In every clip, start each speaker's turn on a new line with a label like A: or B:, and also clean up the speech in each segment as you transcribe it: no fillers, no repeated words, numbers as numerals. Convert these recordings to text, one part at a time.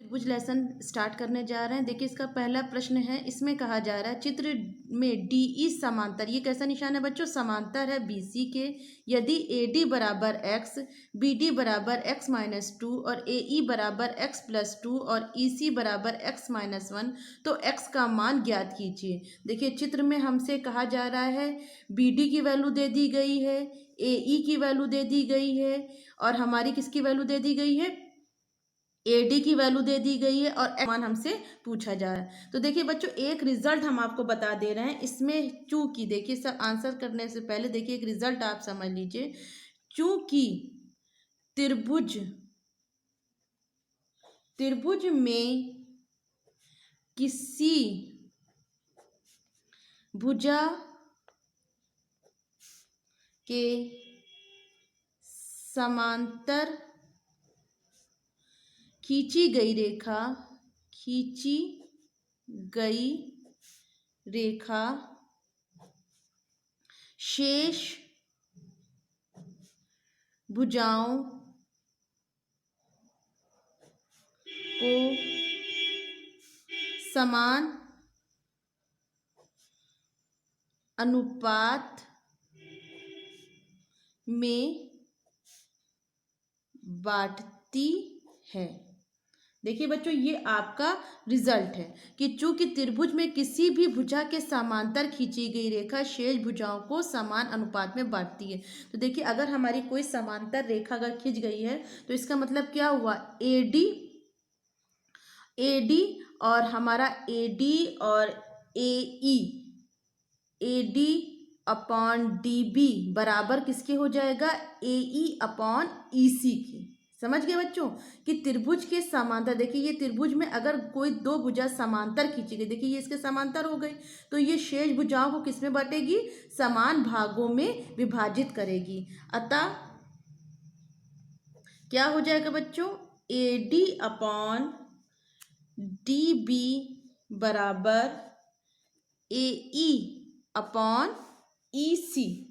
A: त्रिभुज lesson start करने जा रहे हैं। देखिए इसका पहला प्रश्न है, इसमें कहा जा रहा है चित्र में डी ई समांतर, ये कैसा निशान है बच्चों, समांतर है बी सी के। यदि ए डी बराबर एक्स, बी डी बराबर एक्स माइनस टू और ए ई बराबर एक्स प्लस टू और ई सी बराबर एक्स माइनस वन, तो एक्स का मान ज्ञात कीजिए। देखिए चित्र में हमसे कहा जा रहा है बी डी की वैल्यू दे दी गई है, ए ई की वैल्यू दे दी गई है और हमारी किसकी वैल्यू दे दी गई है, एडी की वैल्यू दे दी गई है और मान हमसे पूछा जा रहा है। तो देखिए बच्चों एक रिजल्ट हम आपको बता दे रहे हैं इसमें, चूंकि देखिए सब आंसर करने से पहले देखिए एक रिजल्ट आप समझ लीजिए। चूंकि त्रिभुज में किसी भुजा के समांतर खींची गई रेखा शेष भुजाओं को समान अनुपात में बांटती है। देखिए बच्चों ये आपका रिजल्ट है कि चूंकि त्रिभुज में किसी भी भुजा के समांतर खींची गई रेखा शेष भुजाओं को समान अनुपात में बांटती है। तो देखिए अगर हमारी कोई समांतर रेखा अगर खींच गई है तो इसका मतलब क्या हुआ, एडी और हमारा एडी और एडी अपॉन डी बी बराबर किसके हो जाएगा, एई अपॉन ईसी के। समझ गए बच्चों कि त्रिभुज के समांतर, देखिए ये त्रिभुज में अगर कोई दो भुजा समांतर खींची गई, देखिए ये इसके समांतर हो गई, तो ये शेष भुजाओं को किसमें बांटेगी, समान भागों में विभाजित करेगी। अतः क्या हो जाएगा बच्चों, एडी अपॉन डी बी बराबर एई अपॉन ई सी।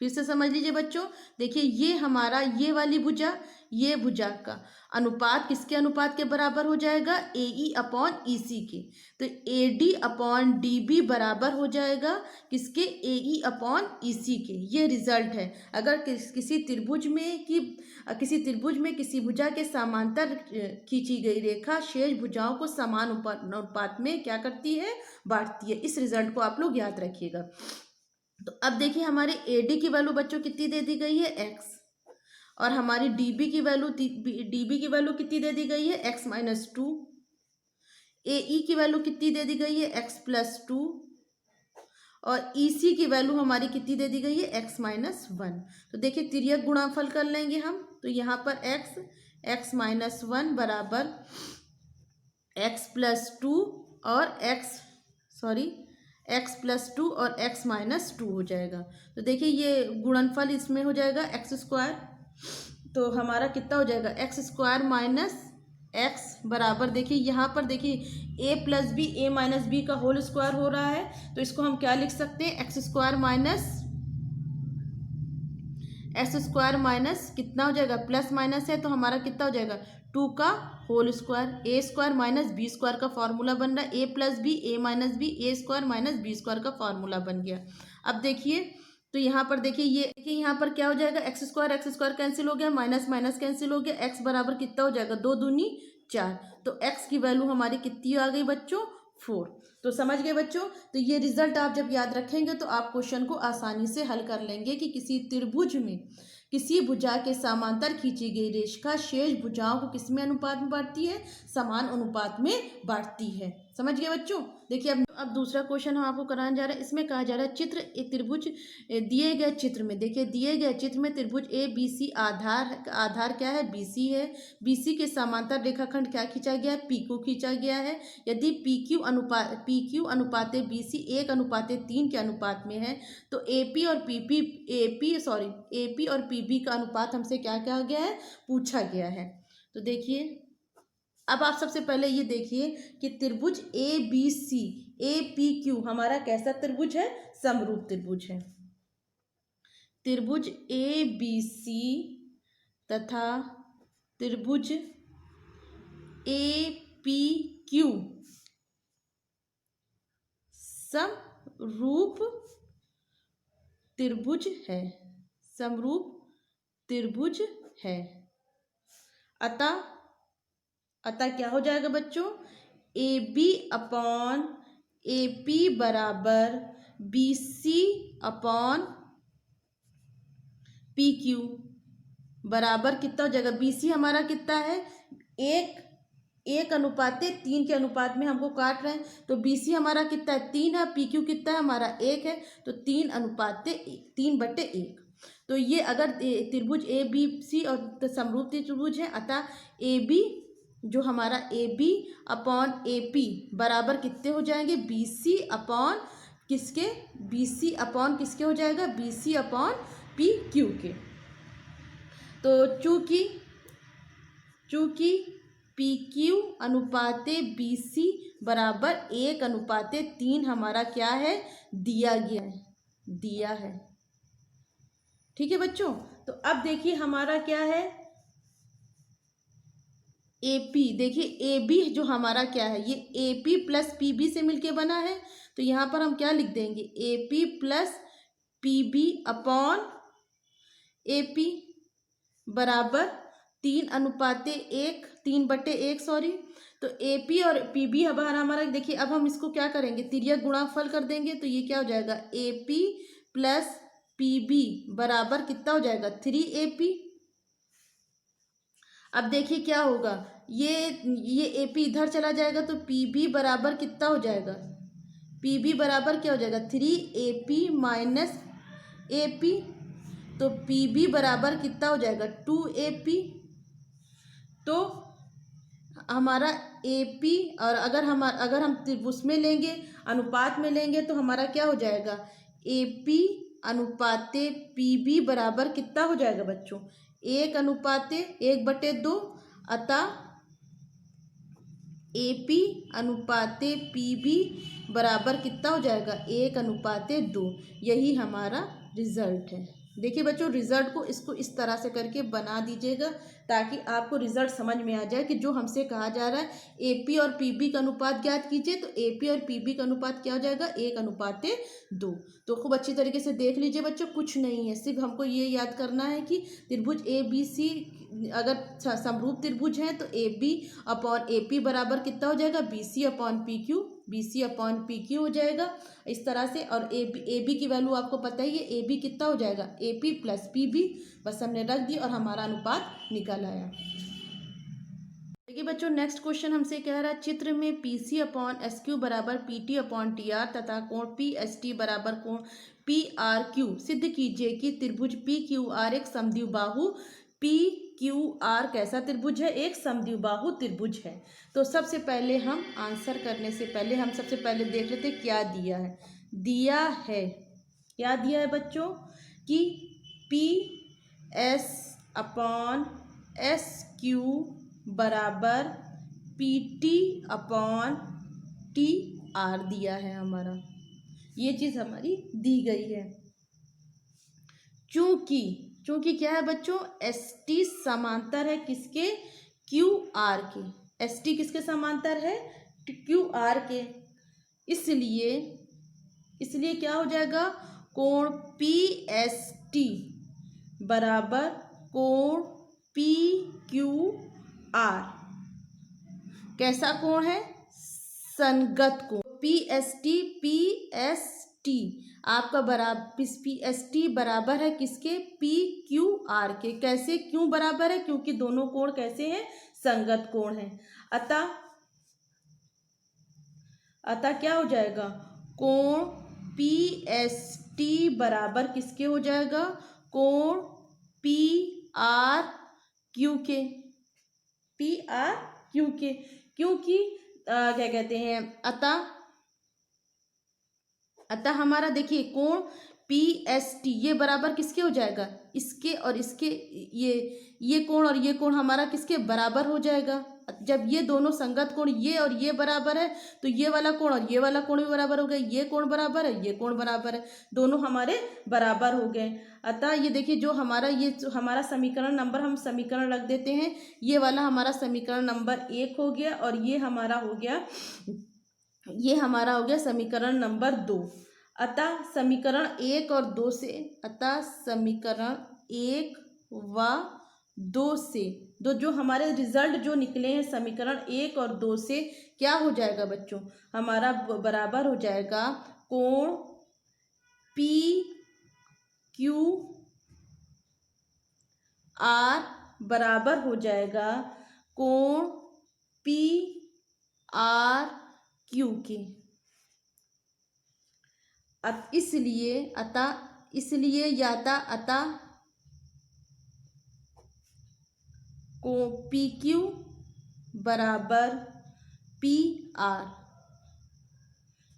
A: फिर से समझ लीजिए बच्चों, देखिए ये हमारा ये वाली भुजा, ये भुजा का अनुपात किसके अनुपात के बराबर हो जाएगा, ए ई अपॉन ई सी के। तो A D upon D B बराबर हो जाएगा किसके, ए ई अपॉन ई सी के। ये रिजल्ट है। अगर किसी त्रिभुज में किसी भुजा के समांतर खींची गई रेखा शेष भुजाओं को समान अनुपात में क्या करती है, बांटती है। इस रिजल्ट को आप लोग याद रखिएगा। तो अब देखिए हमारे एडी की वैल्यू बच्चों कितनी दे दी गई है, एक्स, और हमारी डीबी की वैल्यू कितनी दे दी गई है, एक्स माइनस टू। एई की वैल्यू कितनी दे दी गई है, एक्स प्लस टू, और ईसी की वैल्यू हमारी कितनी दे दी गई है, एक्स माइनस वन। तो देखिए तिर्यक गुणाफल कर लेंगे हम, तो यहाँ पर एक्स माइनस वन बराबर एक्स प्लस टू और एक्स प्लस टू और एक्स माइनस टू हो जाएगा। तो देखिए ये गुणनफल इसमें हो जाएगा एक्स स्क्वायर, तो हमारा कितना हो जाएगा, एक्स स्क्वायर माइनस एक्स बराबर, देखिए यहाँ पर देखिए ए प्लस बी, ए माइनस बी का होल स्क्वायर हो रहा है, तो इसको हम क्या लिख सकते हैं, एक्स स्क्वायर माइनस कितना हो जाएगा, प्लस माइनस है तो हमारा कितना हो जाएगा, टू का होल स्क्वायर। ए स्क्वायर माइनस बी स्क्वायर का फॉर्मूला बन रहा है, ए प्लस बी, ए माइनस बी, ए स्क्वायर माइनस बी स्क्वायर का फॉर्मूला बन गया। अब देखिए तो यहाँ पर देखिए यहाँ पर क्या हो जाएगा, एक्स स्क्वायर कैंसिल हो गया, माइनस माइनस कैंसिल हो गया, एक्स बराबर कितना हो जाएगा, दो दूनी चार। तो एक्स की वैल्यू हमारी कितनी आ गई बच्चों, 4। तो समझ गए बच्चों। तो ये रिजल्ट आप जब याद रखेंगे तो आप क्वेश्चन को आसानी से हल कर लेंगे कि किसी त्रिभुज में किसी भुजा के समांतर खींची गई रेखा शेष भुजाओं को किसमें अनुपात में बांटती है, समान अनुपात में बांटती है। समझ गए बच्चों। देखिए अब दूसरा क्वेश्चन हम आपको कराने जा रहे हैं। इसमें कहा जा रहा है चित्र एक त्रिभुज दिए गए चित्र में, देखिए दिए गए चित्र में त्रिभुज ए बी सी आधार क्या है, बी सी है। बी सी के समांतर रेखाखंड क्या खींचा गया है, पी क्यू खींचा गया है। यदि पी क्यू अनुपाते बी सी 1:3 के अनुपात में है तो ए पी और पी बी का अनुपात हमसे क्या कहा गया है, पूछा गया है। तो देखिए अब आप सबसे पहले ये देखिए कि त्रिभुज A B C A P Q हमारा कैसा त्रिभुज है, समरूप त्रिभुज है। त्रिभुज ए बी सी तथा त्रिभुज APQ समरूप त्रिभुज है, समरूप त्रिभुज है। अतः क्या हो जाएगा बच्चों, AB अपॉन AP बराबर BC अपॉन PQ बराबर कितना हो जाएगा, BC हमारा कितना है, 1:3 के अनुपात में हमको काट रहे हैं, तो BC हमारा कितना है, 3 है, PQ कितना है हमारा 1 है, तो 3:1। तो ये अगर त्रिभुज ABC और समरूप त्रिभुज है, अतः AB जो हमारा AB अपॉन AP बराबर कितने हो जाएंगे, BC अपॉन किसके, BC अपॉन किसके हो जाएगा, BC अपॉन PQ के। तो चूंकि PQ अनुपाते BC बराबर 1:3 हमारा क्या है, दिया है। ठीक है बच्चों, तो अब देखिए हमारा क्या है, AP, देखिए AB जो हमारा क्या है, ये AP प्लस PB से मिलके बना है, तो यहाँ पर हम क्या लिख देंगे, AP plus PB upon AP बराबर 3:1 सॉरी। तो AP और PB हमारा देखिए, अब हम इसको क्या करेंगे, तिर्यक गुणनफल कर देंगे, तो ये क्या हो जाएगा, AP प्लस PB बराबर कितना हो जाएगा, 3AP। अब देखिए क्या होगा, ये AP इधर चला जाएगा, तो PB बराबर कितना हो जाएगा, PB बराबर क्या हो जाएगा, 3AP माइनस AP, तो PB बराबर कितना हो जाएगा, 2AP। तो हमारा AP और अगर हम उसमें लेंगे, अनुपात में लेंगे, तो हमारा क्या हो जाएगा, AP अनुपाते PB बराबर कितना हो जाएगा बच्चों, 1:1/2। अतः AP अनुपाते PB बराबर कितना हो जाएगा, 1:2। यही हमारा रिजल्ट है। देखिए बच्चों, रिजल्ट को इसको इस तरह से करके बना दीजिएगा, ताकि आपको रिजल्ट समझ में आ जाए कि जो हमसे कहा जा रहा है AP और PB का अनुपात ज्ञात कीजिए, तो AP और PB का अनुपात क्या हो जाएगा, 1:2। तो खूब अच्छी तरीके से देख लीजिए बच्चों, कुछ नहीं है, सिर्फ हमको ये याद करना है कि त्रिभुज ABC अगर समरूप त्रिभुज है, तो AB अपॉन AP बराबर कितना हो जाएगा, BC अपॉन PQ हो जाएगा इस तरह से। और AB की वैल्यू आपको पता ही है, AB कितना हो जाएगा, AP प्लस PB, बस हमने रख दी और हमारा अनुपात निकल आया। देखिए बच्चों, नेक्स्ट क्वेश्चन हमसे कह रहा है, चित्र में PC अपॉन SQ बराबर PT अपॉन TR तथा कोण PST बराबर कोण PRQ सिद्ध कीजिए कि त्रिभुज PQR एक समद्विबाहु PQR कैसा त्रिभुज है, एक समद्विबाहु त्रिभुज है। तो सबसे पहले हम आंसर करने से पहले हम सबसे पहले देख लेते क्या दिया है। क्या दिया है बच्चों, कि PS अपॉन SQ बराबर PT अपॉन TR दिया है हमारा, ये चीज़ हमारी दी गई है। चूंकि क्या है बच्चों, ST समांतर है किसके, QR के। ST किसके समांतर है, QR के। इसलिए क्या हो जाएगा, कोण PST बराबर कोण PQR कैसा कोण है, संगत कोण। PST आपका PST बराबर है किसके, PQR के। कैसे, क्यों बराबर है, क्योंकि दोनों कोण कैसे हैं, संगत कोण है। अतः क्या हो जाएगा, कोण PST बराबर किसके हो जाएगा, कोण PRQ के। क्योंकि क्या कहते हैं, अतः हमारा देखिए कोण PST ये बराबर किसके हो जाएगा, इसके और इसके, ये कोण और ये कोण हमारा किसके बराबर हो जाएगा, जब ये दोनों संगत कोण ये और ये बराबर है तो ये वाला कोण और ये वाला कोण भी बराबर हो गया, ये कोण बराबर है, ये कोण बराबर है, दोनों हमारे बराबर हो गए। अतः ये देखिए जो हमारा समीकरण नंबर, हम समीकरण रख देते हैं, ये वाला हमारा समीकरण नंबर 1 हो गया और ये हमारा हो गया समीकरण नंबर 2। अतः समीकरण 1 और 2 से, अतः समीकरण 1 व 2 से जो हमारे रिजल्ट जो निकले हैं समीकरण 1 और 2 से, क्या हो जाएगा बच्चों, हमारा बराबर हो जाएगा कोण पी क्यू आर बराबर हो जाएगा कोण पी आर क्यू के। अतः को पी क्यू बराबर पी आर।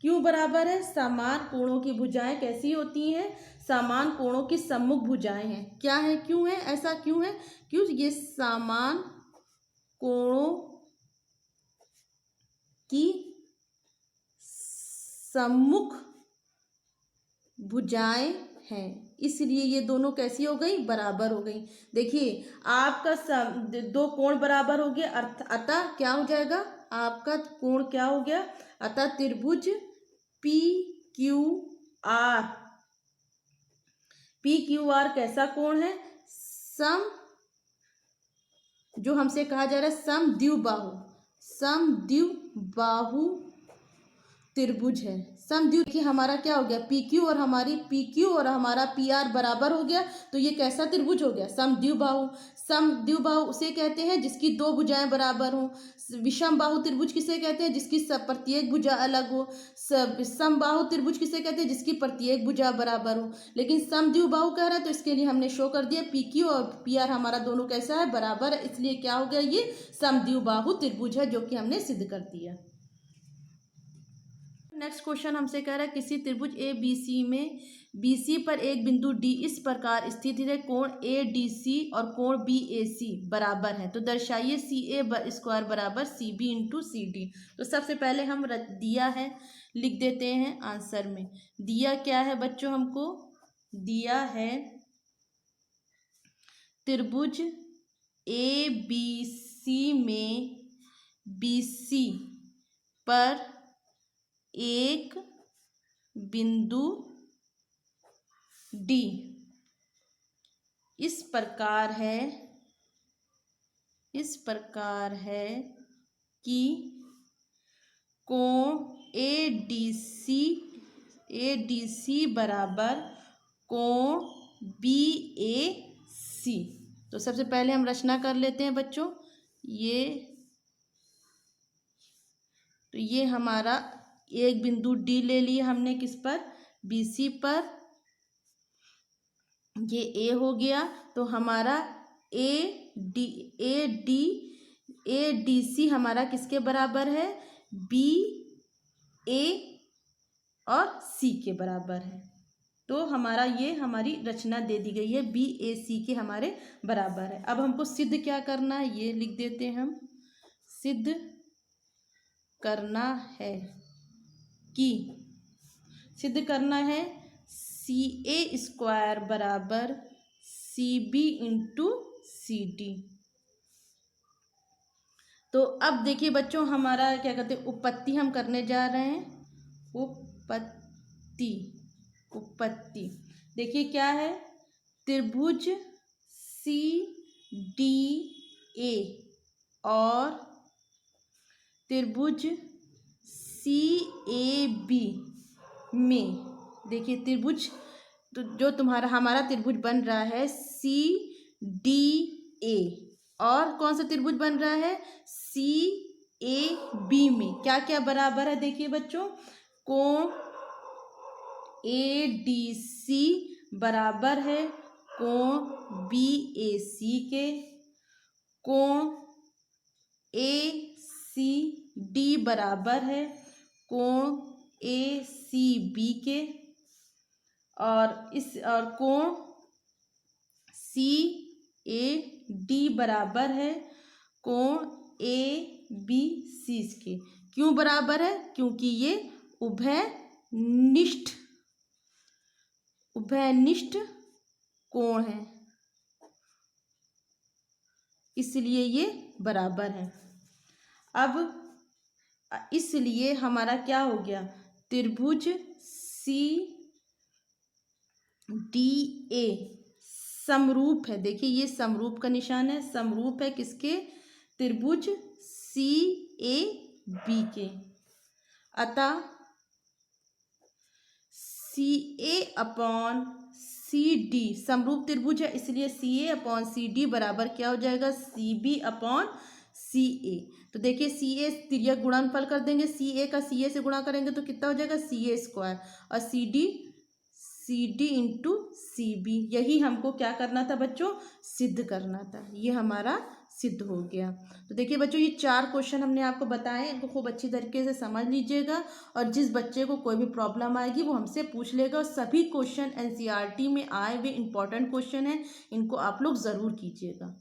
A: क्यों बराबर है, समान कोणों की भुजाएं कैसी होती हैं, समान कोणों की सम्मुख भुजाएं हैं। क्या है, क्यों है, ऐसा क्यों है, क्यों ये समान कोणों की सम्मुख भुजाएं हैं, इसलिए ये दोनों कैसी हो गई, बराबर हो गई। देखिए आपका दो कोण बराबर हो गया, अतः क्या हो जाएगा, आपका कोण क्या हो गया, अतः त्रिभुज पी क्यू आर कैसा कोण है, जो हमसे कहा जा रहा है समद्विबाहु त्रिभुज है। समद्विबाहु कि हमारा क्या हो गया, पी क्यू और हमारा पी आर बराबर हो गया, तो ये कैसा त्रिभुज हो गया, समद्विबाहु। समद्विबाहु उसे कहते हैं जिसकी दो भुजाएं बराबर हों। विषम बाहु त्रिभुज किसे कहते हैं, जिसकी प्रत्येक भुजा अलग हो। समबाहु त्रिभुज किसे कहते हैं, जिसकी प्रत्येक भुजा बराबर हो। लेकिन समद्विबाहु कह रहा है तो इसके लिए हमने शो कर दिया पी क्यू और पी आर हमारा दोनों कैसा है, बराबर है, इसलिए क्या हो गया, ये समद्विबाहु त्रिभुज है, जो कि हमने सिद्ध कर दिया। नेक्स्ट क्वेश्चन हमसे कह रहा है किसी त्रिभुज ए बी सी में BC पर एक बिंदु D इस प्रकार स्थित है, कोण ADC और कोण BAC बराबर है, तो दर्शाइए CA स्क्वायर बराबर CB इंटू CD। तो सबसे पहले हम दिया है लिख देते हैं आंसर में। दिया क्या है बच्चों, हमको दिया है त्रिभुज ABC में BC पर एक बिंदु D इस प्रकार है कि कोण ADC बराबर कोण BAC। तो सबसे पहले हम रचना कर लेते हैं बच्चों, ये हमारा एक बिंदु D ले लिया हमने, किस पर, BC पर, ये A हो गया, तो हमारा ADC हमारा किसके बराबर है, BA और C के बराबर है। तो हमारी रचना दे दी गई है, BAC के हमारे बराबर है। अब हमको सिद्ध क्या करना है, ये लिख देते हैं हम, सिद्ध करना है CA स्क्वायर बराबर CB इंटू CD। तो अब देखिए बच्चों, हमारा क्या कहते हैं, उपपत्ति हम करने जा रहे हैं। उपपत्ति देखिए क्या है, त्रिभुज CDA और त्रिभुज CAB में, देखिए त्रिभुज तो जो हमारा त्रिभुज बन रहा है CDA, और कौन सा त्रिभुज बन रहा है, CAB में क्या क्या बराबर है, देखिए बच्चों, कोण ADC बराबर है कोण BAC के, कोण ACD बराबर है कोण ACB के, और कोण CAD बराबर है कोण ए बी सी इसके क्यों बराबर है? क्योंकि ये उभयनिष्ठ कोण है, इसलिए ये बराबर है। अब इसलिए हमारा क्या हो गया? त्रिभुज सी डी ए समरूप है। देखिए ये समरूप का निशान है, समरूप है किसके? त्रिभुज सी ए बी के। अतः सी ए अपॉन सी डी समरूप त्रिभुज है, इसलिए सी ए अपॉन सी डी बराबर क्या हो जाएगा? सी बी अपॉन सी ए। तो देखिए सी ए तिर्यक गुणनफल कर देंगे, सी ए का सी ए से गुणा करेंगे तो कितना हो जाएगा? सी ए स्क्वायर, और C D into C B. यही हमको क्या करना था बच्चों? सिद्ध करना था। ये हमारा सिद्ध हो गया। तो देखिए बच्चों ये 4 क्वेश्चन हमने आपको बताए, इनको खूब अच्छी तरीके से समझ लीजिएगा, और जिस बच्चे को कोई भी प्रॉब्लम आएगी वो हमसे पूछ लेगा। और सभी क्वेश्चन एनसीईआरटी में आए हुए इंपॉर्टेंट क्वेश्चन हैं, इनको आप लोग ज़रूर कीजिएगा।